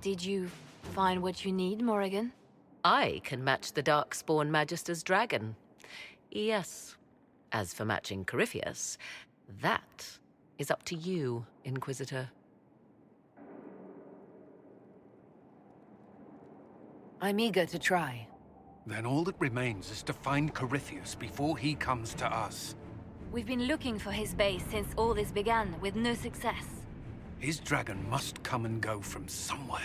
Did you find what you need, Morrigan? I can match the Darkspawn Magister's dragon. Yes. As for matching Corypheus, that is up to you, Inquisitor. I'm eager to try. Then all that remains is to find Corypheus before he comes to us. We've been looking for his base since all this began, with no success. His dragon must come and go from somewhere.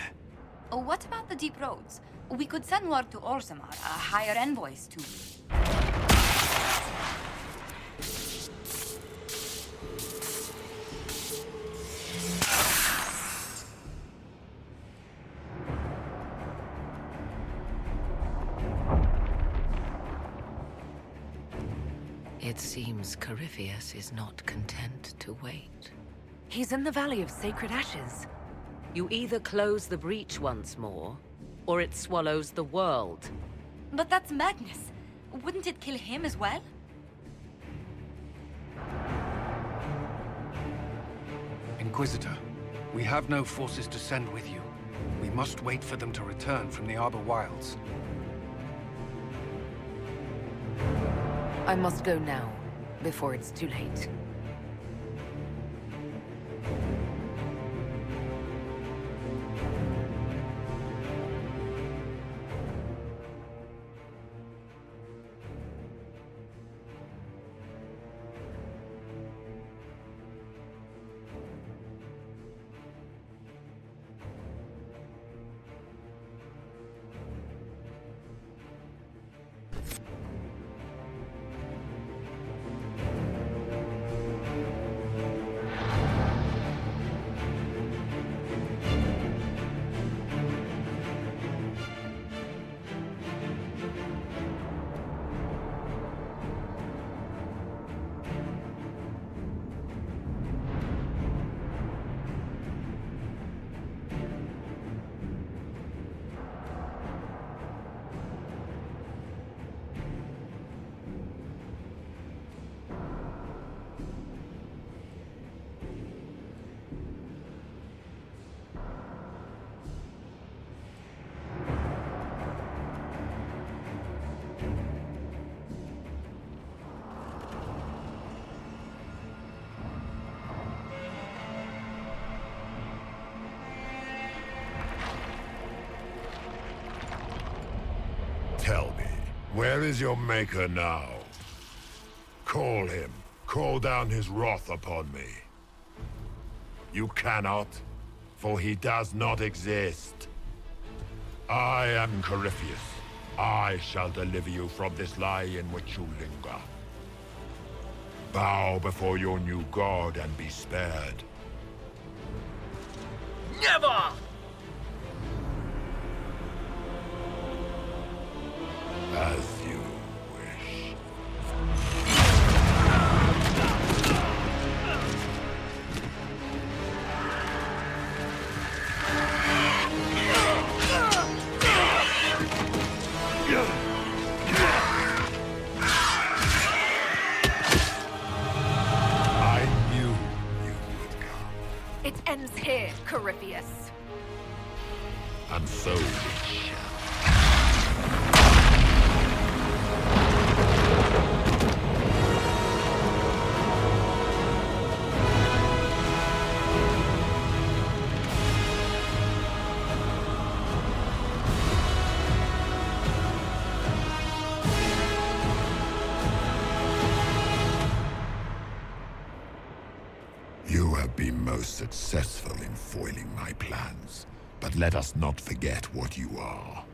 Oh, what about the deep roads? We could send word to Orzammar, hire envoys to... It seems Corypheus is not content to wait. He's in the Valley of Sacred Ashes. You either close the breach once more, or it swallows the world. But that's Magnus. Wouldn't it kill him as well? Inquisitor, we have no forces to send with you. We must wait for them to return from the Arbor Wilds. I must go now, before it's too late. Tell me, where is your maker now? Call him. Call down his wrath upon me. You cannot, for he does not exist. I am Corypheus. I shall deliver you from this lie in which you linger. Bow before your new god and be spared. Never! As you wish. I knew you would come. It ends here, Corypheus. And so it shall. You have been most successful in foiling my plans, but let us not forget what you are.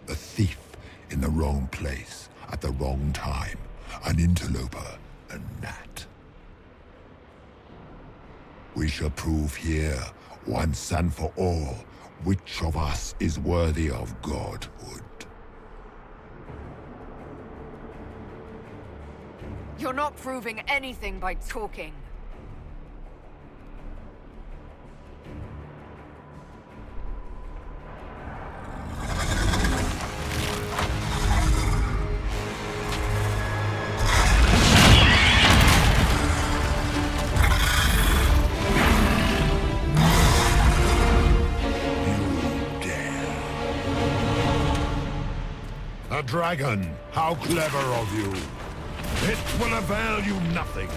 A thief in the wrong place, at the wrong time, an interloper, a gnat. We shall prove here, once and for all, which of us is worthy of godhood. You're not proving anything by talking. You A dragon! How clever of you! It will avail you nothing.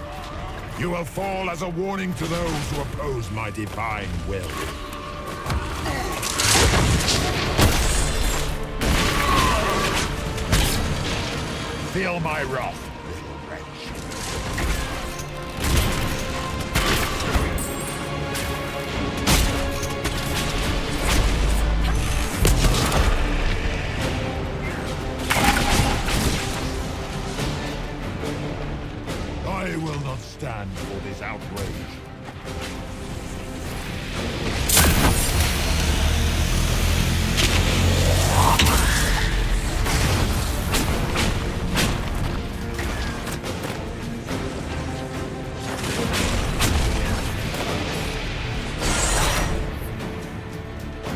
You will fall as a warning to those who oppose my divine will. Feel my wrath, little wretch. I will not stand for this outrage.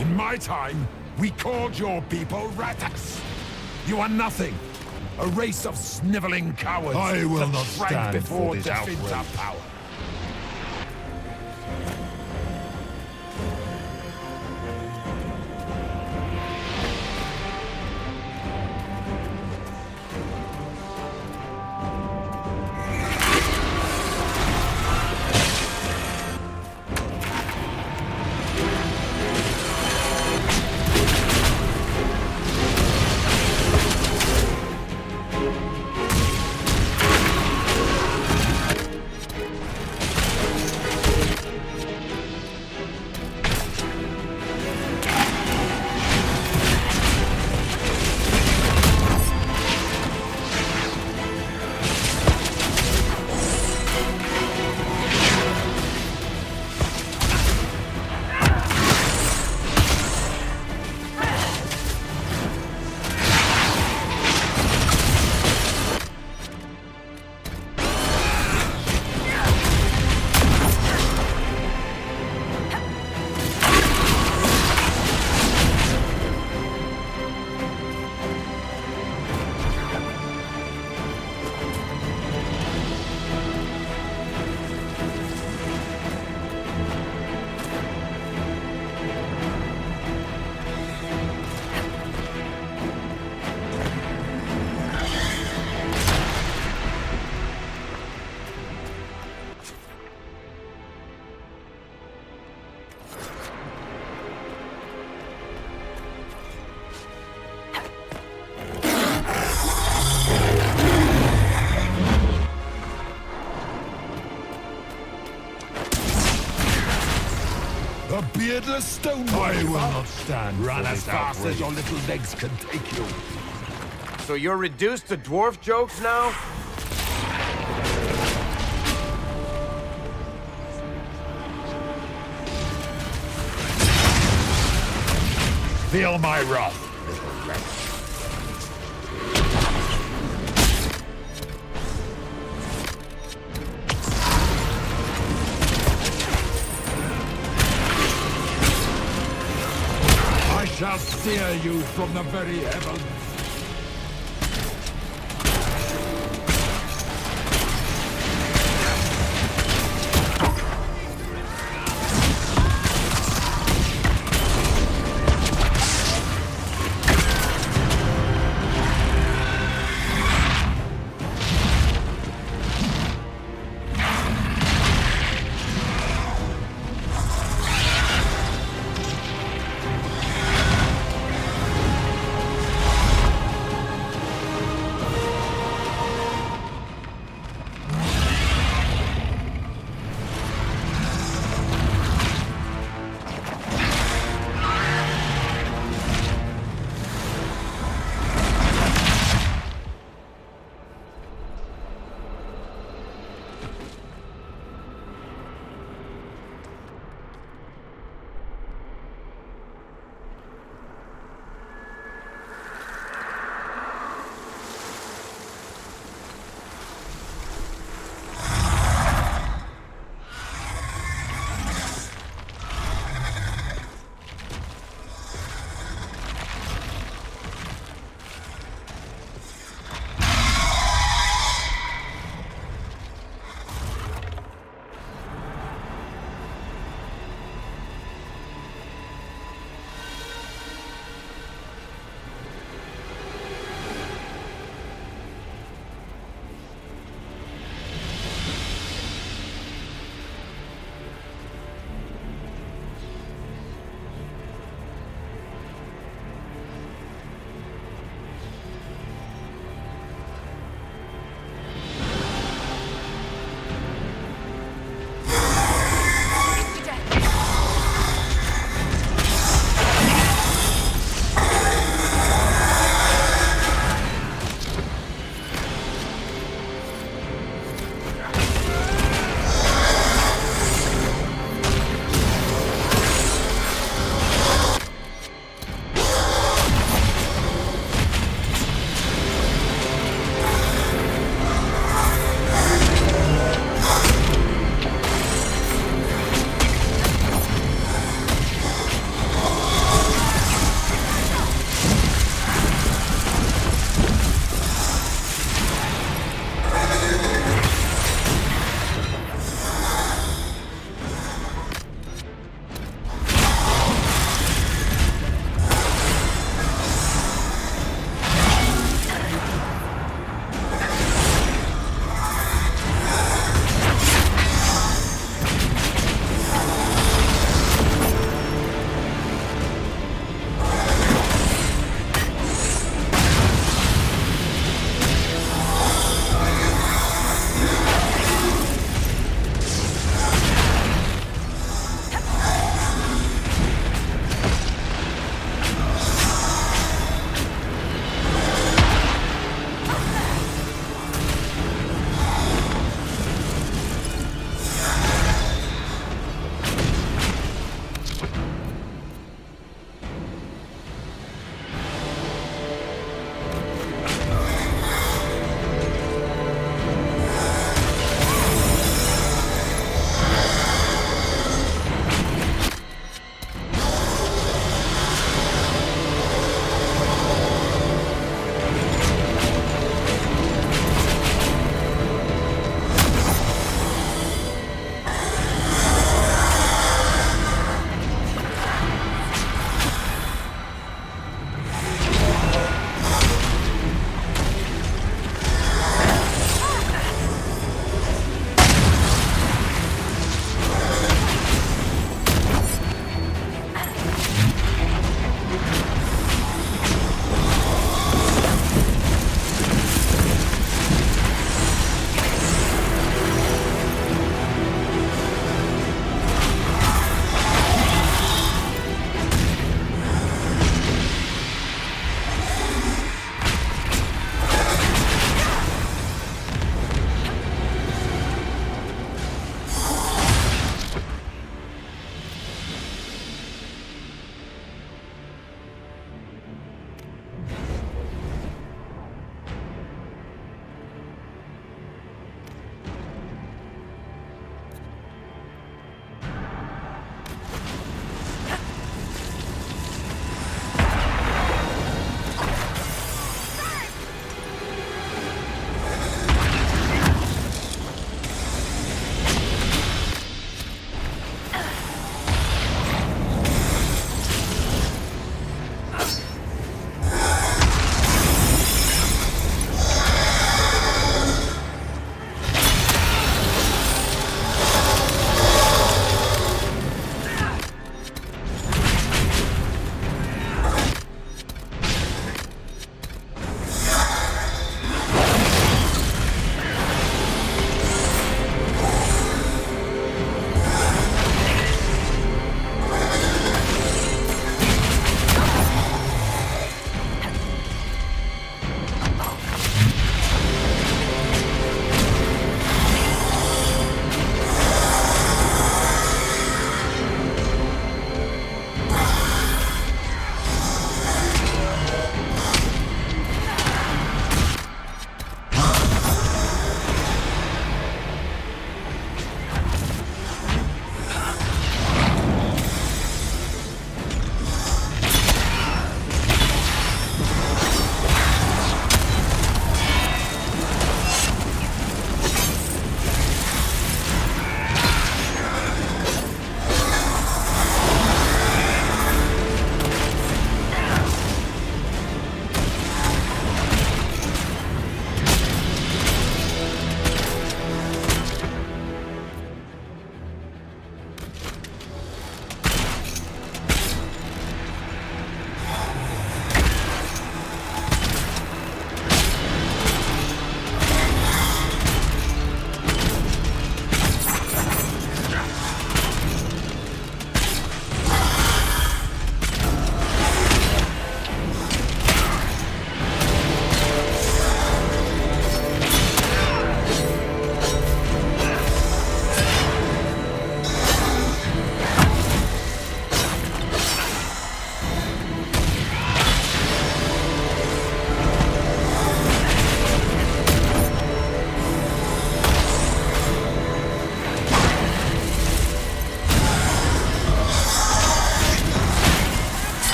In my time, we called your people Ratas. You are nothing. A race of sniveling cowards. I will not stand before this outrage. Power. A beardless stone. I will not stand. Run as fast as your little legs can take you. So you're reduced to dwarf jokes now? Feel my wrath, little wretch. I shall steer you from the very heavens.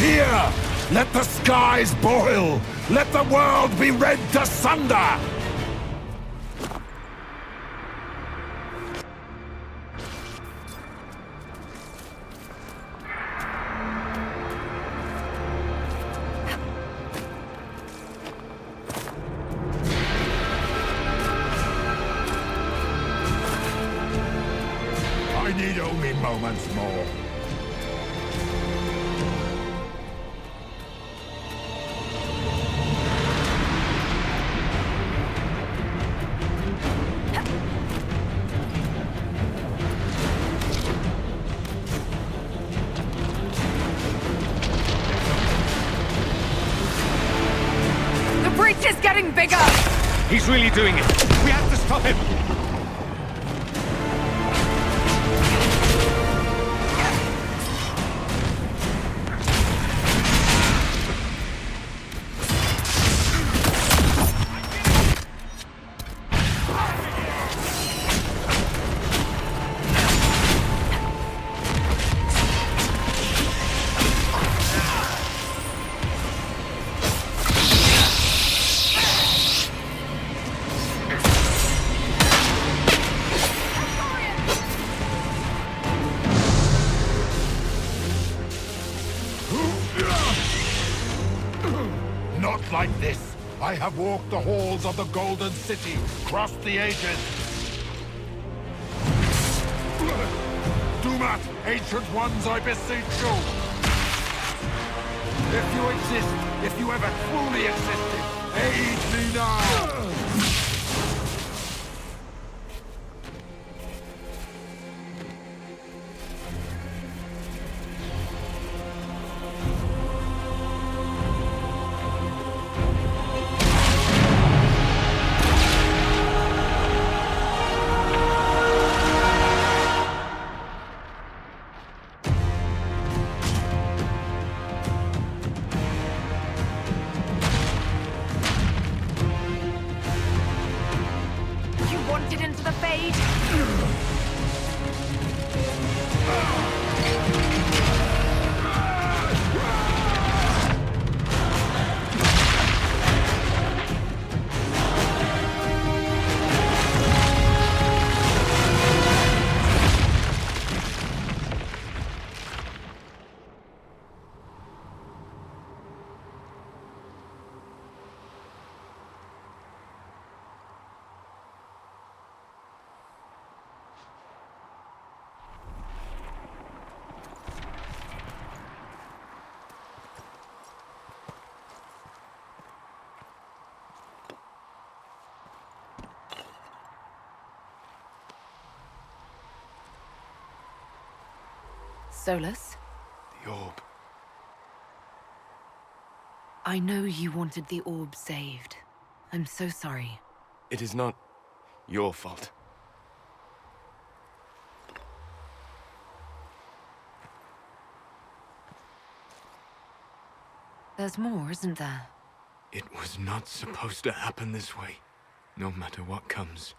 Here! Let the skies boil! Let the world be rent asunder! I need only moments more. The breach is getting bigger! He's really doing it! We have to stop him! Not like this. I have walked the halls of the Golden City, crossed the ages. Do not, ancient ones, I beseech you. If you exist, if you ever truly existed, aid me now! You wanted into the fade? Solus, The orb. I know you wanted the orb saved. I'm so sorry. It is not your fault. There's more, isn't there? It was not supposed to happen this way. No matter what comes,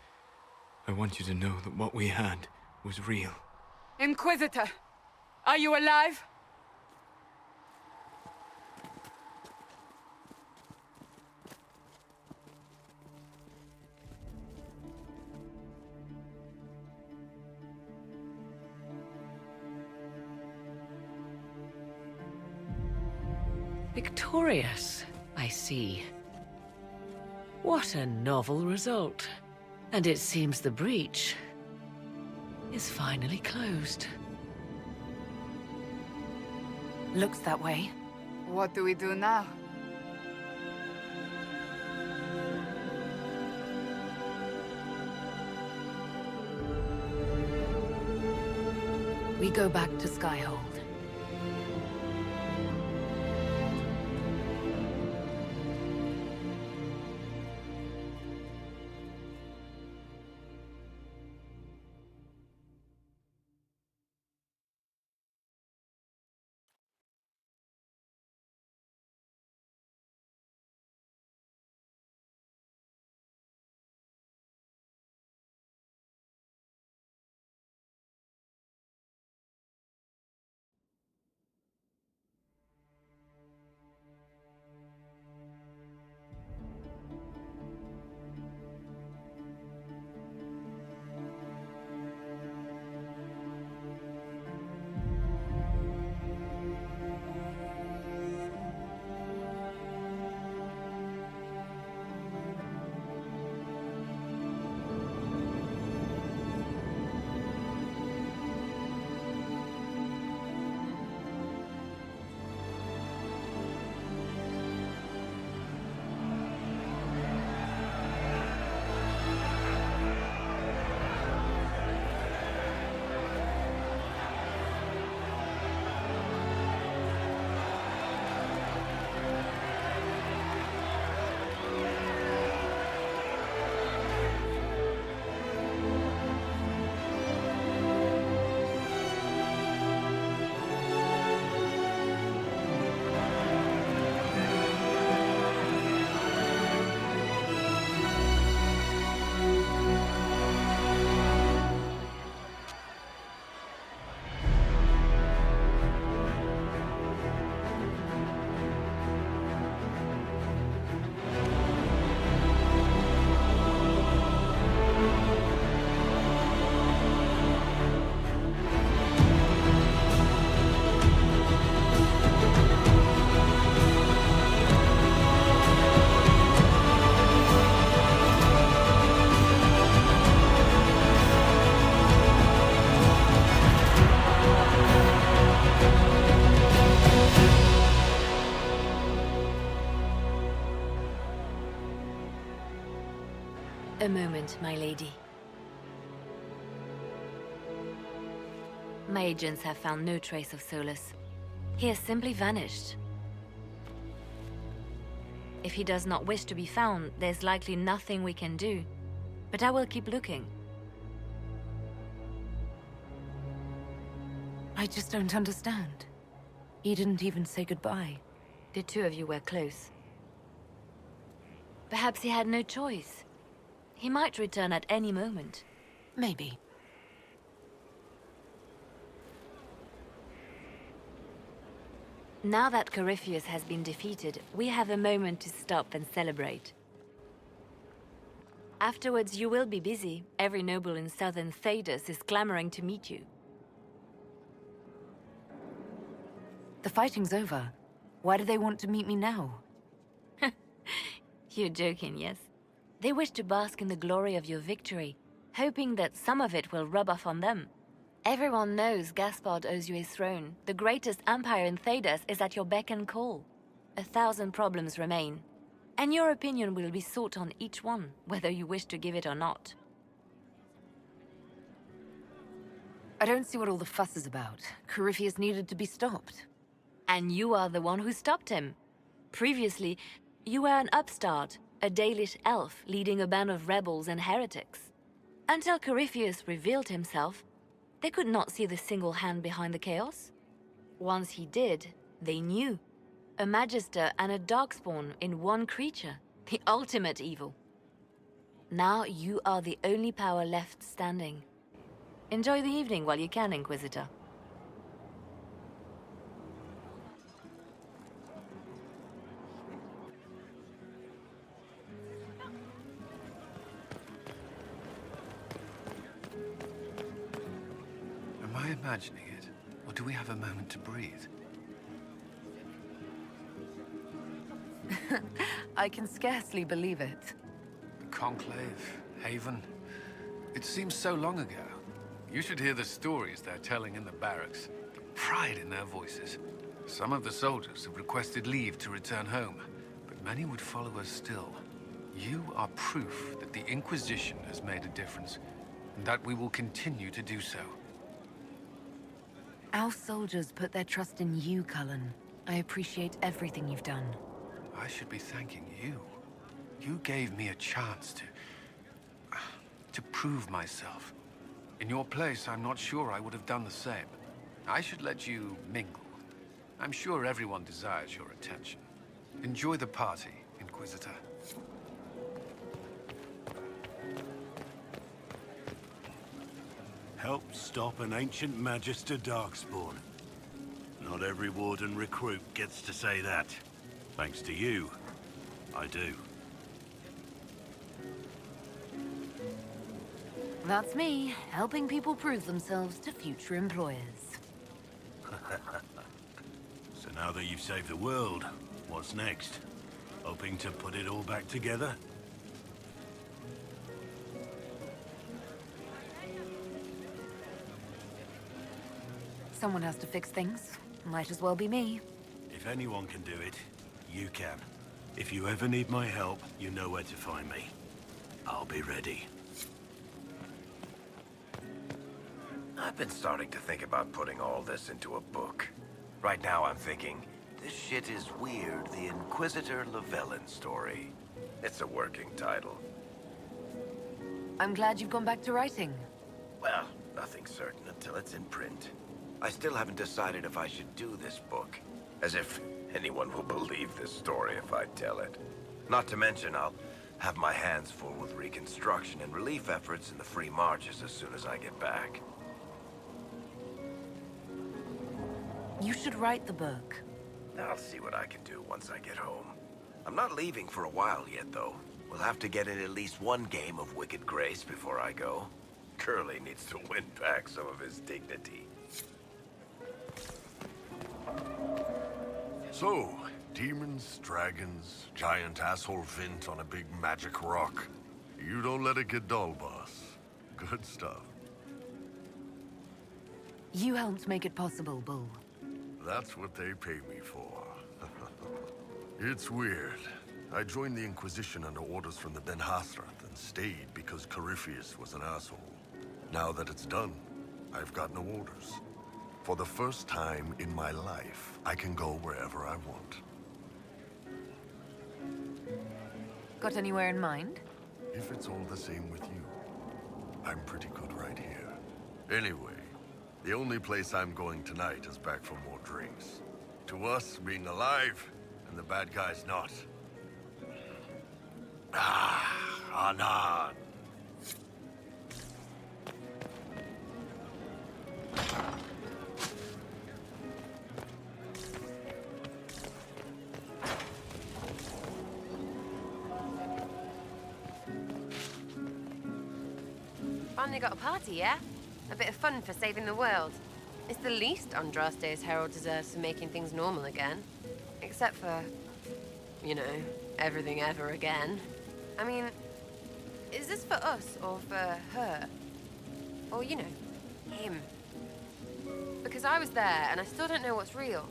I want you to know that what we had was real. Inquisitor! Are you alive? Victorious, I see. What a novel result. And it seems the breach is finally closed. Looks that way. What do we do now? We go back to Skyhold. moment, my lady. My agents have found no trace of Solus. He has simply vanished. If he does not wish to be found, there's likely nothing we can do. But I will keep looking. I just don't understand. He didn't even say goodbye. The two of you were close. Perhaps he had no choice. He might return at any moment. Maybe. Now that Corypheus has been defeated, we have a moment to stop and celebrate. Afterwards, you will be busy. Every noble in southern Thedas is clamoring to meet you. The fighting's over. Why do they want to meet me now? You're joking, yes? They wish to bask in the glory of your victory, hoping that some of it will rub off on them. Everyone knows Gaspard owes you his throne. The greatest empire in Thedas is at your beck and call. 1,000 problems remain, and your opinion will be sought on each one, whether you wish to give it or not. I don't see what all the fuss is about. Corypheus needed to be stopped. And you are the one who stopped him. Previously, you were an upstart, a Dalish elf leading a band of rebels and heretics. Until Corypheus revealed himself, they could not see the single hand behind the chaos. Once he did, they knew. A Magister and a Darkspawn in one creature, the ultimate evil. Now you are the only power left standing. Enjoy the evening while you can, Inquisitor. Am I imagining it? Or do we have a moment to breathe? I can scarcely believe it. The Conclave, Haven. It seems so long ago. You should hear the stories they're telling in the barracks. The pride in their voices. Some of the soldiers have requested leave to return home, but many would follow us still. You are proof that the Inquisition has made a difference, and that we will continue to do so. Our soldiers put their trust in you, Cullen. I appreciate everything you've done. I should be thanking you. You gave me a chance to prove myself. In your place, I'm not sure I would have done the same. I should let you mingle. I'm sure everyone desires your attention. Enjoy the party, Inquisitor. Help stop an ancient Magister Darkspawn. Not every Warden recruit gets to say that. Thanks to you, I do. That's me, helping people prove themselves to future employers. So now that you've saved the world, what's next? Hoping to put it all back together? Someone has to fix things. Might as well be me. If anyone can do it, you can. If you ever need my help, you know where to find me. I'll be ready. I've been starting to think about putting all this into a book. Right now I'm thinking, this shit is weird, the Inquisitor Llewellyn story. It's a working title. I'm glad you've gone back to writing. Well, nothing's certain until it's in print. I still haven't decided if I should do this book. As if anyone will believe this story if I tell it. Not to mention, I'll have my hands full with reconstruction and relief efforts in the Free Marches as soon as I get back. You should write the book. I'll see what I can do once I get home. I'm not leaving for a while yet, though. We'll have to get in at least one game of Wicked Grace before I go. Curly needs to win back some of his dignity. So, demons, dragons, giant asshole Vint on a big magic rock. You don't let it get dull, boss. Good stuff. You helped make it possible, Bull. That's what they pay me for. It's weird. I joined the Inquisition under orders from the Ben Hasrath and stayed because Corypheus was an asshole. Now that it's done, I've got no orders. For the first time in my life, I can go wherever I want. Got anywhere in mind? If it's all the same with you, I'm pretty good right here. Anyway, the only place I'm going tonight is back for more drinks. To us, being alive, and the bad guys not. Anan. Finally got a party, yeah? A bit of fun for saving the world. It's the least Andraste's herald deserves for making things normal again. Except for, you know, everything ever again. I mean, is this for us or for her? Or, you know, him? Because I was there and I still don't know what's real.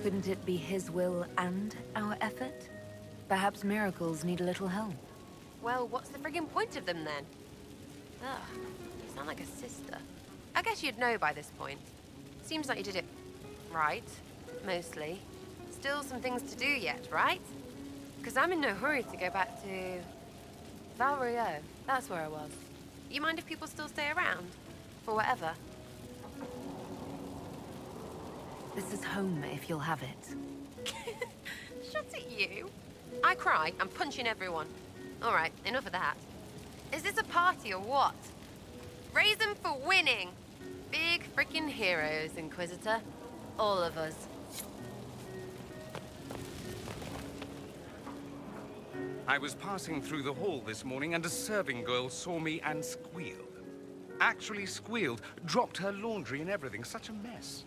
Couldn't it be his will and our effort? Perhaps miracles need a little help. Well, what's the friggin' point of them then? Ugh, you sound like a sister. I guess you'd know by this point. Seems like you did it right, mostly. Still some things to do yet, right? Because I'm in no hurry to go back to... Valrio. That's where I was. You mind if people still stay around? For whatever? This is home if you'll have it. Shut at you. I cry, I'm punching everyone. All right, enough of that. Is this a party or what? Raise them for winning. Big freaking heroes, Inquisitor. All of us. I was passing through the hall this morning and a serving girl saw me and squealed. Actually squealed, dropped her laundry and everything. Such a mess.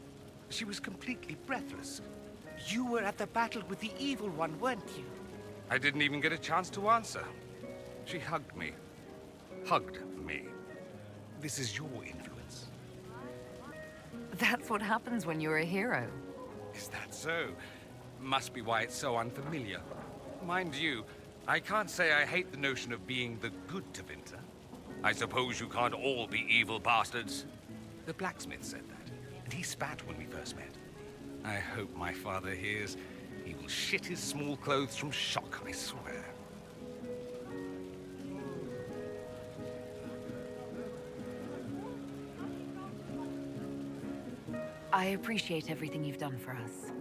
She was completely breathless. You were at the battle with the evil one, weren't you? I didn't even get a chance to answer. She hugged me. Hugged me. This is your influence. That's what happens when you're a hero. Is that so? Must be why it's so unfamiliar. Mind you, I can't say I hate the notion of being the good Tevinter. I suppose you can't all be evil bastards. The blacksmith said that. And he spat when we first met. I hope my father hears. He will shit his small clothes from shock, I swear. I appreciate everything you've done for us.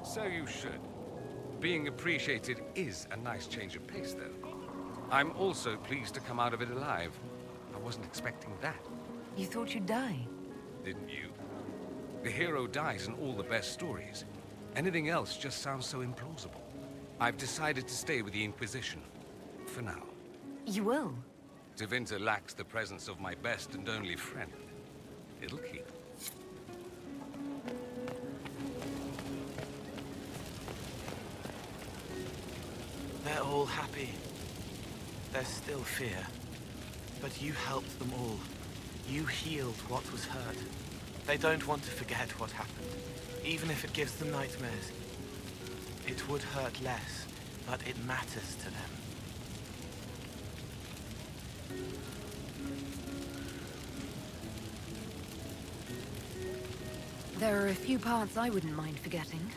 So you should. Being appreciated is a nice change of pace, though. I'm also pleased to come out of it alive. I wasn't expecting that. You thought you'd die? Didn't you? The hero dies in all the best stories. Anything else just sounds so implausible. I've decided to stay with the Inquisition. For now. You will? Tevinter lacks the presence of my best and only friend. It'll keep. They're all happy. There's still fear. But you helped them all. You healed what was hurt. They don't want to forget what happened, even if it gives them nightmares. It would hurt less, but it matters to them. There are a few parts I wouldn't mind forgetting.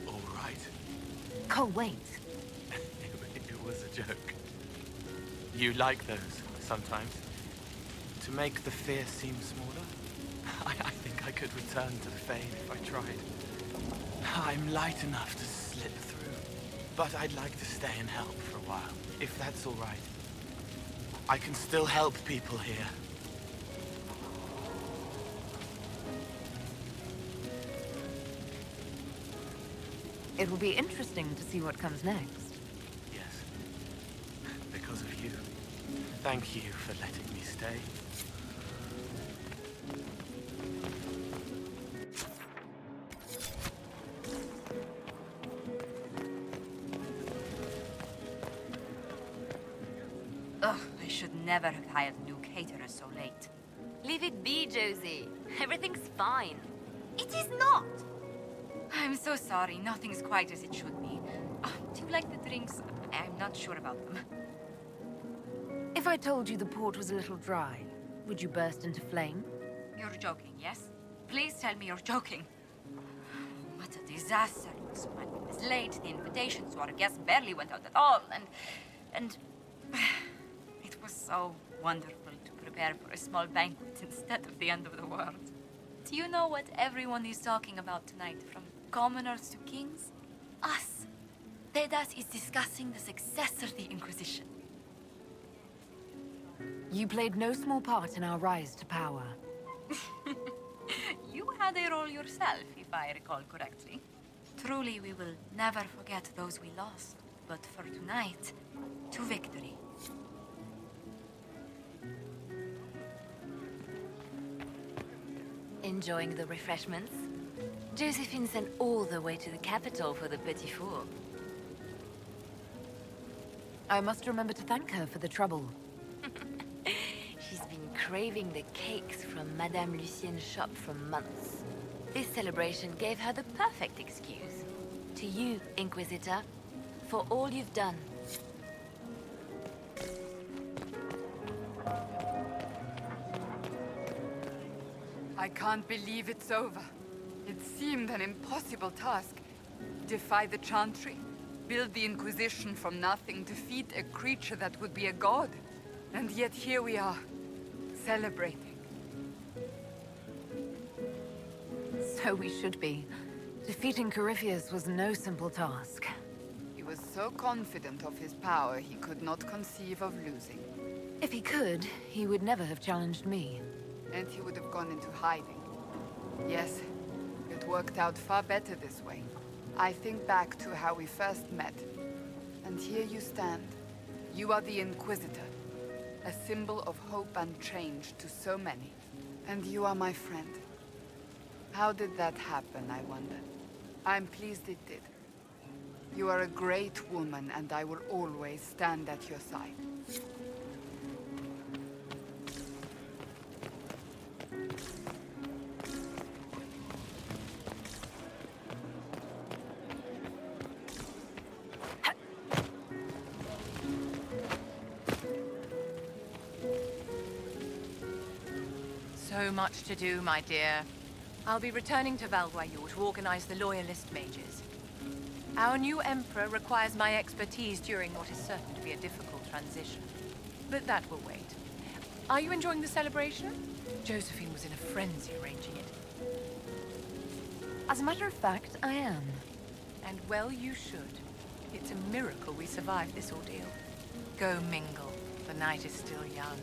All right. Cole, wait. It was a joke. You like those, sometimes? To make the fear seem smaller? I think I could return to the Fane if I tried. I'm light enough to slip through, but I'd like to stay and help for a while, if that's all right. I can still help people here. It will be interesting to see what comes next. Yes. Because of you. Thank you for letting me stay. Ugh, I should never have hired new caterers so late. Leave it be, Josie. Everything's fine. It is not! I'm so sorry. Nothing's quite as it should be. Do you like the drinks? I'm not sure about them. If I told you the port was a little dry, would you burst into flame? You're joking, yes? Please tell me you're joking. What a disaster. So many was late, the invitations to our guests barely went out at all, and it was so wonderful to prepare for a small banquet instead of the end of the world. Do you know what everyone is talking about tonight, from commoners to kings? Us. Dedas is discussing the success of the Inquisition. You played no small part in our rise to power. You had a role yourself, if I recall correctly. Truly, we will never forget those we lost. But for tonight, to victory. Enjoying the refreshments? Josephine sent all the way to the capital for the petit four. I must remember to thank her for the trouble. She's been craving the cakes from Madame Lucien's shop for months. This celebration gave her the perfect excuse. To you, Inquisitor, for all you've done. I can't believe it's over. It seemed an impossible task. Defy the Chantry, build the Inquisition from nothing, defeat a creature that would be a god. And yet here we are, celebrating. So we should be. Defeating Corypheus was no simple task. He was so confident of his power, he could not conceive of losing. If he could, he would never have challenged me. And he would have gone into hiding. Yes, it worked out far better this way. I think back to how we first met. And here you stand. You are the Inquisitor. A symbol of hope and change to so many. And you are my friend. How did that happen, I wonder? I'm pleased it did. You are a great woman, and I will always stand at your side. So much to do, my dear. I'll be returning to Valguayo to organize the Loyalist mages. Our new Emperor requires my expertise during what is certain to be a difficult transition. But that will wait. Are you enjoying the celebration? Josephine was in a frenzy arranging it. As a matter of fact, I am. And well you should. It's a miracle we survived this ordeal. Go mingle. The night is still young.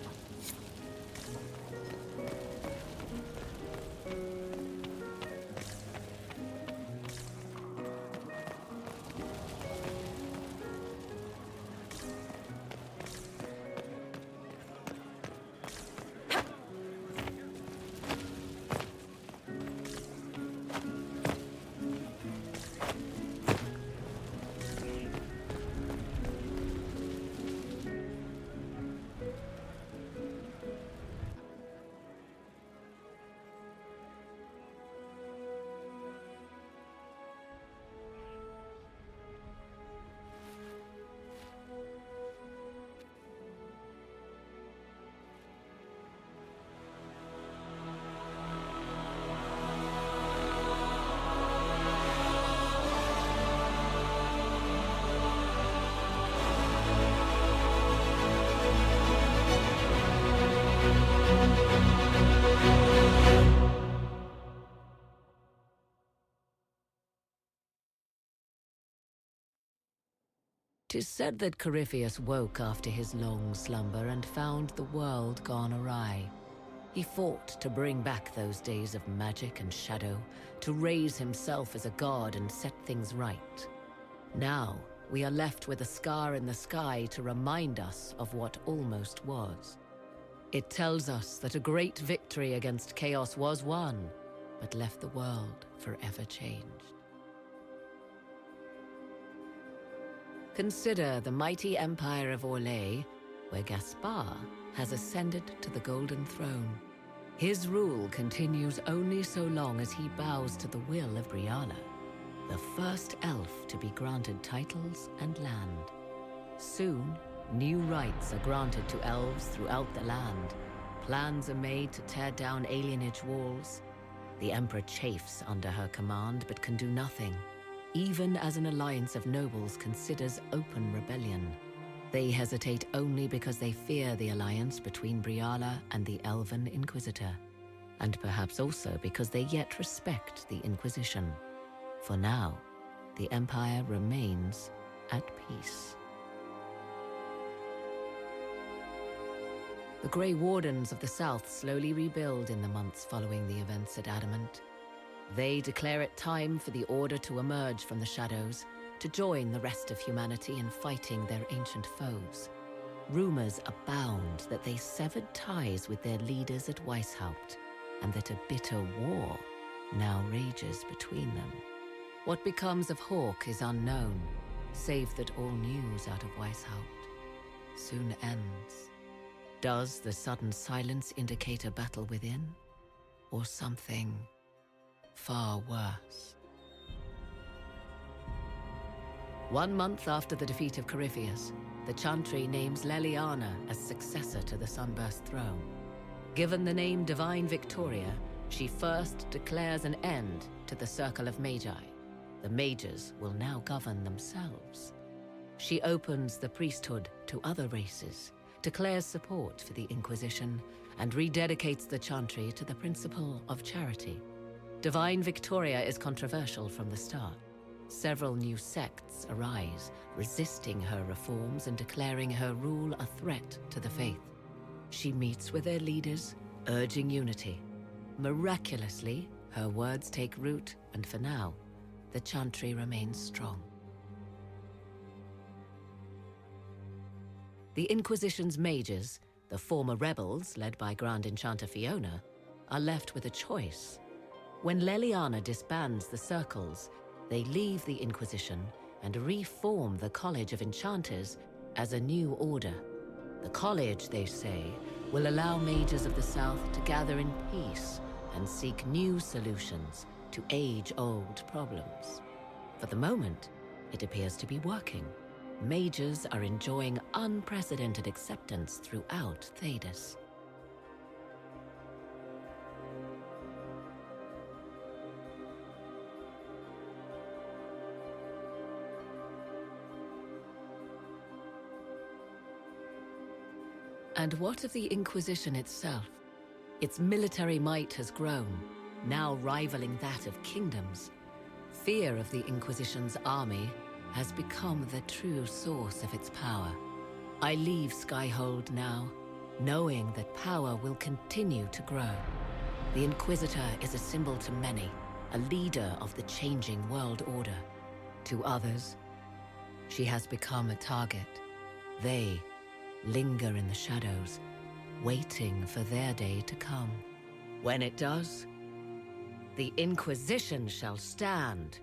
Tis said that Corypheus woke after his long slumber and found the world gone awry. He fought to bring back those days of magic and shadow, to raise himself as a god and set things right. Now, we are left with a scar in the sky to remind us of what almost was. It tells us that a great victory against chaos was won, but left the world forever changed. Consider the mighty empire of Orlais, where Gaspar has ascended to the Golden Throne. His rule continues only so long as he bows to the will of Briala, the first elf to be granted titles and land. Soon, new rights are granted to elves throughout the land. Plans are made to tear down alienage walls. The Emperor chafes under her command, but can do nothing, even as an alliance of nobles considers open rebellion. They hesitate only because they fear the alliance between Briala and the Elven Inquisitor, and perhaps also because they yet respect the Inquisition. For now, the Empire remains at peace. The Grey Wardens of the South slowly rebuild in the months following the events at Adamant. They declare it time for the Order to emerge from the shadows, to join the rest of humanity in fighting their ancient foes. Rumors abound that they severed ties with their leaders at Weishaupt, and that a bitter war now rages between them. What becomes of Hawke is unknown, save that all news out of Weishaupt soon ends. Does the sudden silence indicate a battle within, or something far worse? 1 month after the defeat of Corypheus, the Chantry names Leliana as successor to the Sunburst throne. Given the name Divine Victoria, she first declares an end to the Circle of Magi. The mages will now govern themselves. She opens the priesthood to other races, declares support for the Inquisition, and rededicates the Chantry to the principle of charity. Divine Victoria is controversial from the start. Several new sects arise, resisting her reforms and declaring her rule a threat to the faith. She meets with their leaders, urging unity. Miraculously, her words take root, and for now, the Chantry remains strong. The Inquisition's mages, the former rebels led by Grand Enchanter Fiona, are left with a choice. When Leliana disbands the circles, they leave the Inquisition and reform the College of Enchanters as a new order. The college, they say, will allow mages of the South to gather in peace and seek new solutions to age-old problems. For the moment, it appears to be working. Mages are enjoying unprecedented acceptance throughout Thedas. And what of the Inquisition itself? Its military might has grown, now rivaling that of kingdoms. Fear of the Inquisition's army has become the true source of its power. I leave Skyhold now, knowing that power will continue to grow. The Inquisitor is a symbol to many, a leader of the changing world order. To others, she has become a target. They linger in the shadows, waiting for their day to come. When it does, the Inquisition shall stand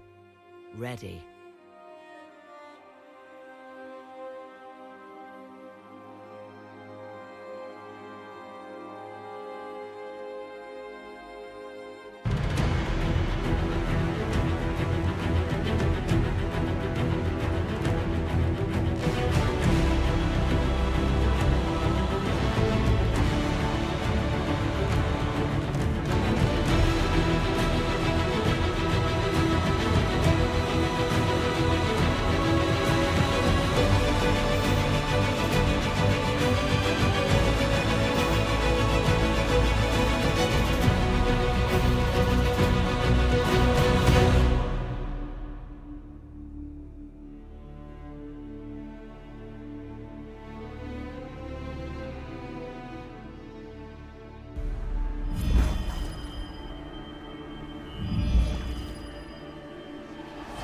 ready.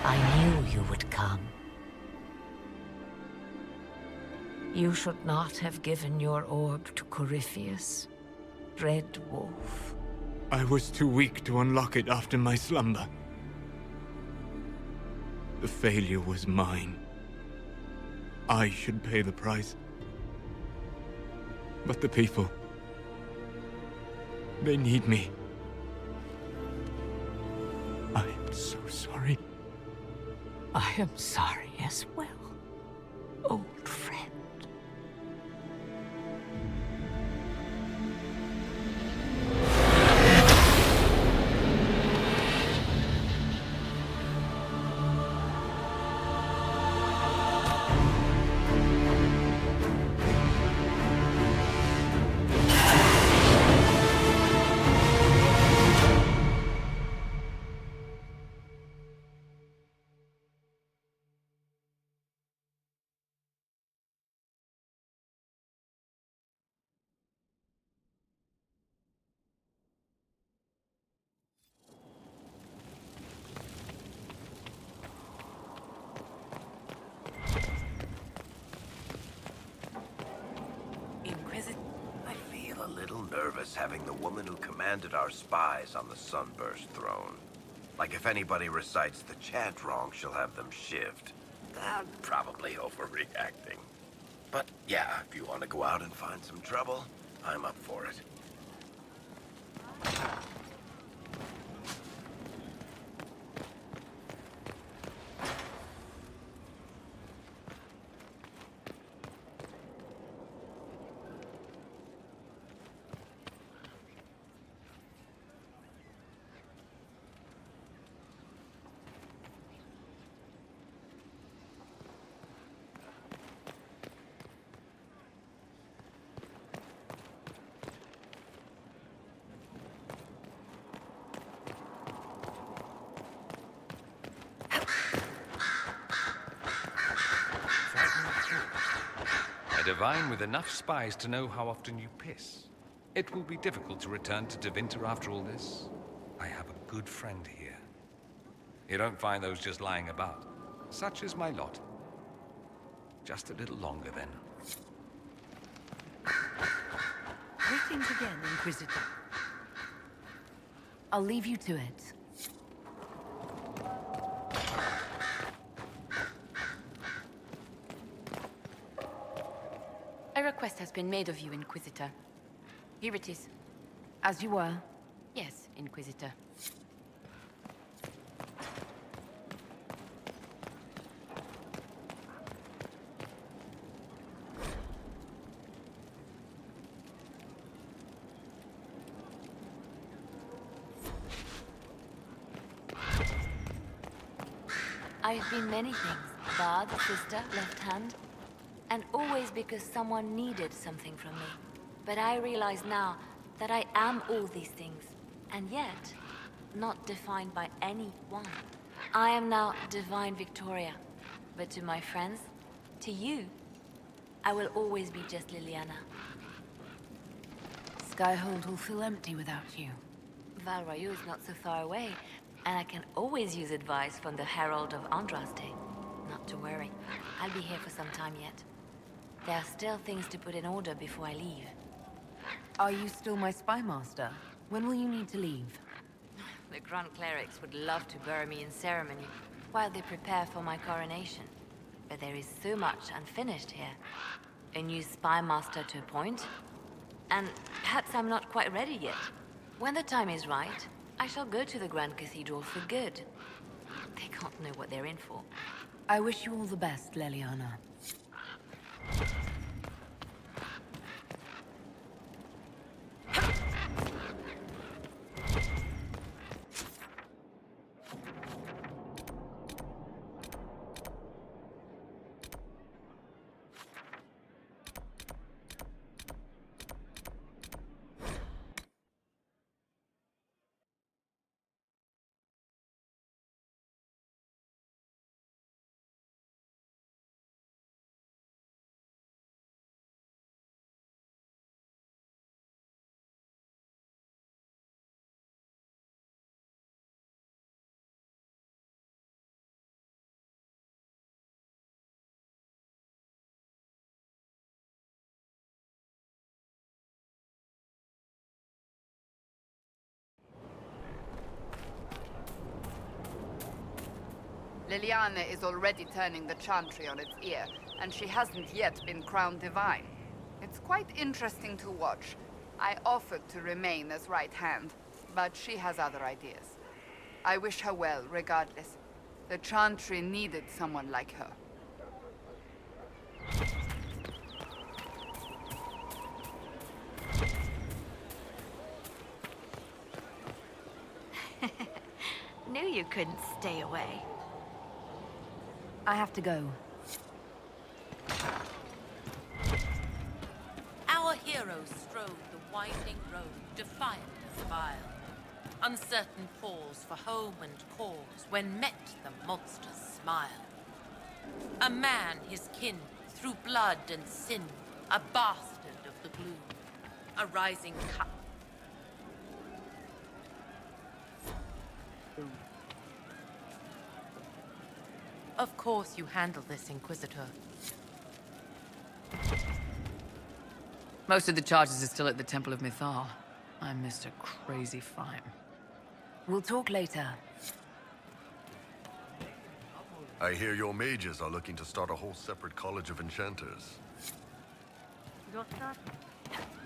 I knew you would come. You should not have given your orb to Corypheus, Red Wolf. I was too weak to unlock it after my slumber. The failure was mine. I should pay the price. But the people... They need me. I am so sorry. I am sorry as well, old friend. I feel a little nervous having the woman who commanded our spies on the Sunburst throne. Like if anybody recites the chant wrong, she'll have them shivved. I'm probably overreacting. But yeah, if you want to go out and find some trouble, I'm up for it. A divine with enough spies to know how often you piss. It will be difficult to return to Tevinter after all this. I have a good friend here. You don't find those just lying about. Such is my lot. Just a little longer, then. Greetings again, Inquisitor. I'll leave you to it. A request has been made of you, Inquisitor. Here it is. As you were. Yes, Inquisitor. I've been many things. Bard, sister, left hand. And always because someone needed something from me. But I realize now that I am all these things. And yet, not defined by any one. I am now Divine Victoria. But to my friends, to you, I will always be just Liliana. Skyhold will feel empty without you. Val Royeaux is not so far away, and I can always use advice from the Herald of Andraste. Not to worry, I'll be here for some time yet. There are still things to put in order before I leave. Are you still my spy master? When will you need to leave? The Grand Clerics would love to bury me in ceremony while they prepare for my coronation. But there is so much unfinished here. A new spy master to appoint, and perhaps I'm not quite ready yet. When the time is right, I shall go to the Grand Cathedral for good. They can't know what they're in for. I wish you all the best, Leliana. Liliana is already turning the chantry on its ear, and she hasn't yet been crowned divine. It's quite interesting to watch. I offered to remain as right hand, but she has other ideas. I wish her well, regardless. The Chantry needed someone like her. Knew you couldn't stay away. I have to go. Our heroes strode the winding road, defiant of vile. Uncertain pause for home and cause, when met the monster's smile. A man his kin, through blood and sin, a bastard of the gloom. A rising cup. Of course you handle this, Inquisitor. Most of the charges are still at the Temple of Mythal. I'm Mr. Crazy Fine. We'll talk later. I hear your mages are looking to start a whole separate college of enchanters. You're certain?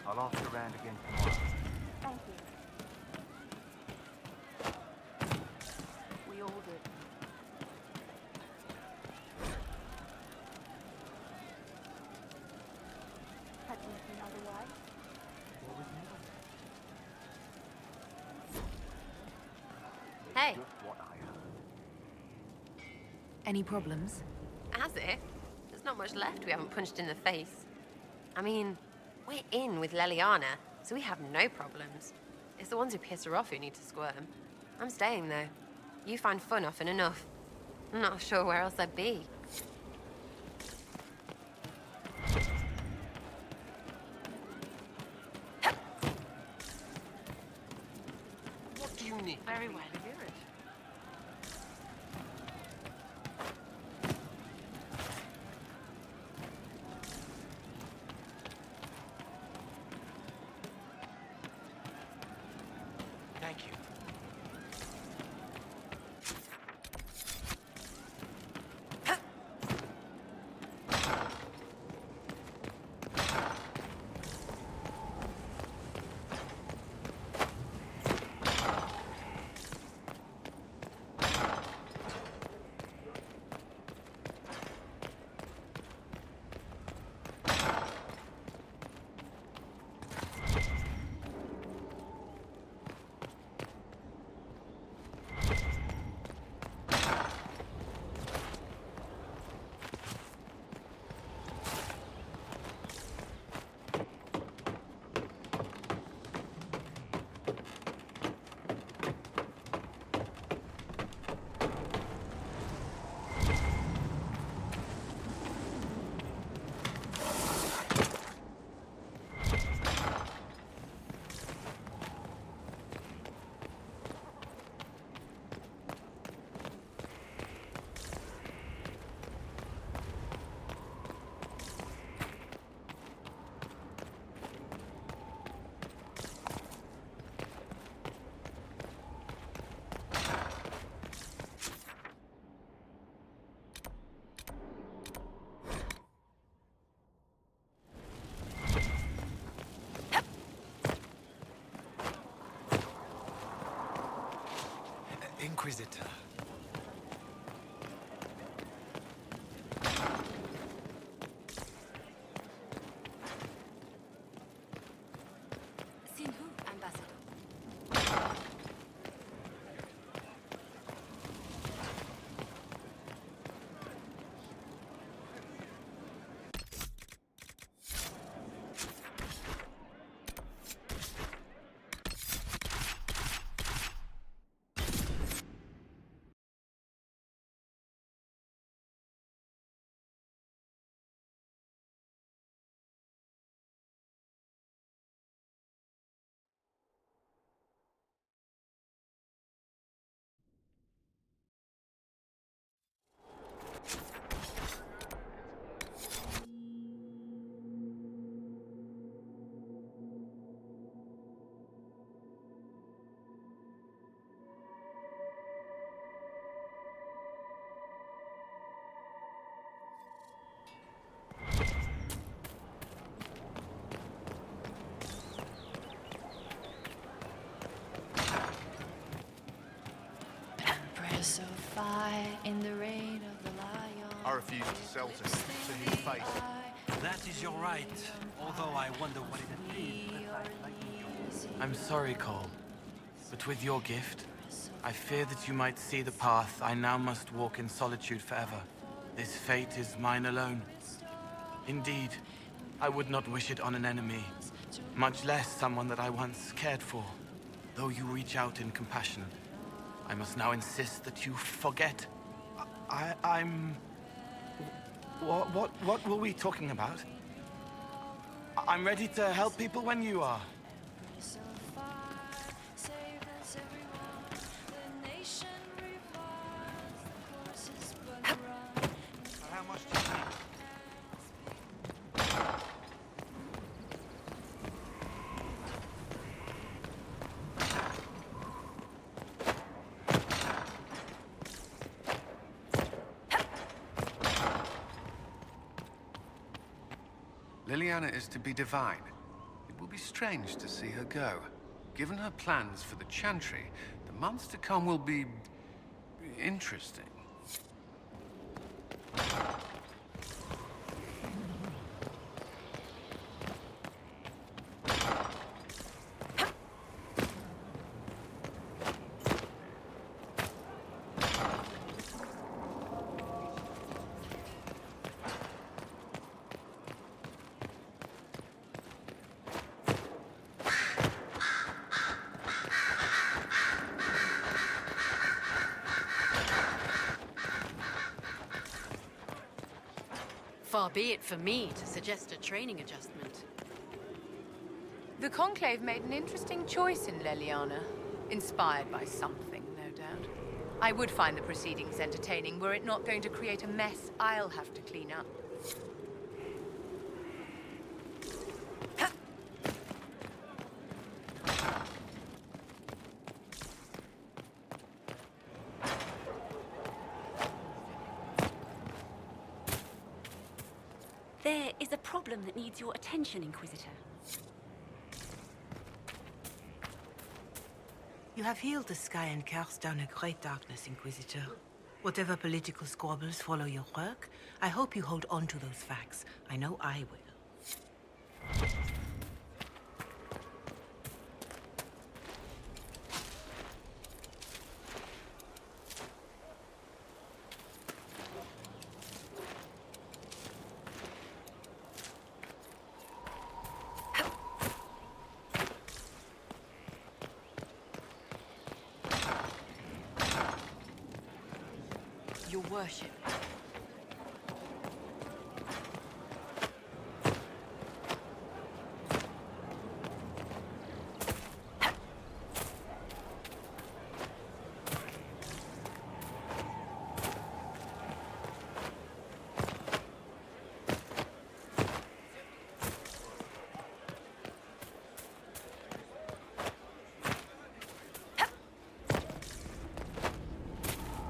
I'll ask around again tomorrow. Thank you. We all did. Had we been otherwise? What was never? Hey. Just what I heard. Any problems? As if. There's not much left we haven't punched in the face. I mean, we're in with Leliana, so we have no problems. It's the ones who piss her off who need to squirm. I'm staying, though. You find fun often enough. I'm not sure where else I'd be. What do you need? Very well. Thank you. Inquisitor. Seen who, Ambassador? I refuse to sell to him to his face. That is your right. Although I wonder what it would be. I'm sorry, Cole. But with your gift, I fear that you might see the path I now must walk in solitude forever. This fate is mine alone. Indeed, I would not wish it on an enemy, much less someone that I once cared for. Though you reach out in compassion, I must now insist that you forget. I'm... What were we talking about? I'm ready to help people when you are. How much do you need? Liliana is to be divine. It will be strange to see her go. Given her plans for the Chantry, the months to come will be... interesting. Far be it for me to suggest a training adjustment. The Conclave made an interesting choice in Leliana. Inspired by something, no doubt. I would find the proceedings entertaining were it not going to create a mess I'll have to clean up. There is a problem that needs your attention, Inquisitor. You have healed the sky and cast down a great darkness, Inquisitor. Whatever political squabbles follow your work, I hope you hold on to those facts. I know I will. Your worship.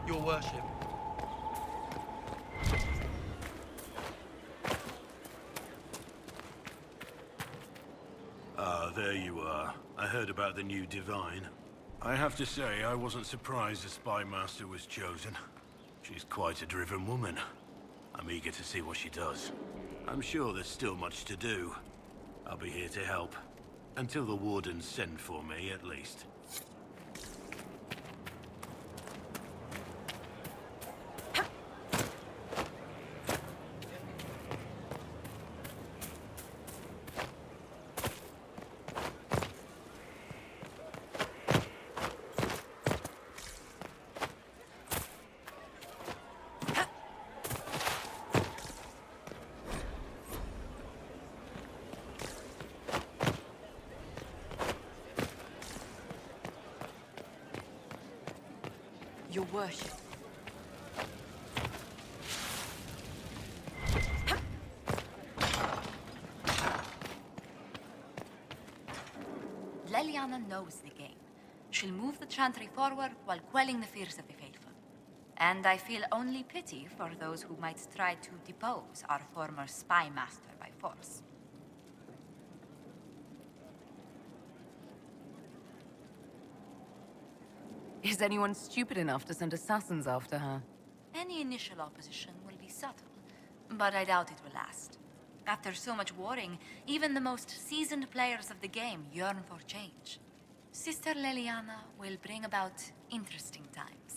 Your worship. There you are. I heard about the new Divine. I have to say, I wasn't surprised the Spy Master was chosen. She's quite a driven woman. I'm eager to see what she does. I'm sure there's still much to do. I'll be here to help. Until the Wardens send for me, at least. Your worship. Leliana knows the game. She'll move the Chantry forward while quelling the fears of the faithful. And I feel only pity for those who might try to depose our former spy master by force. Is anyone stupid enough to send assassins after her? Any initial opposition will be subtle, but I doubt it will last. After so much warring, even the most seasoned players of the game yearn for change. Sister Leliana will bring about interesting times.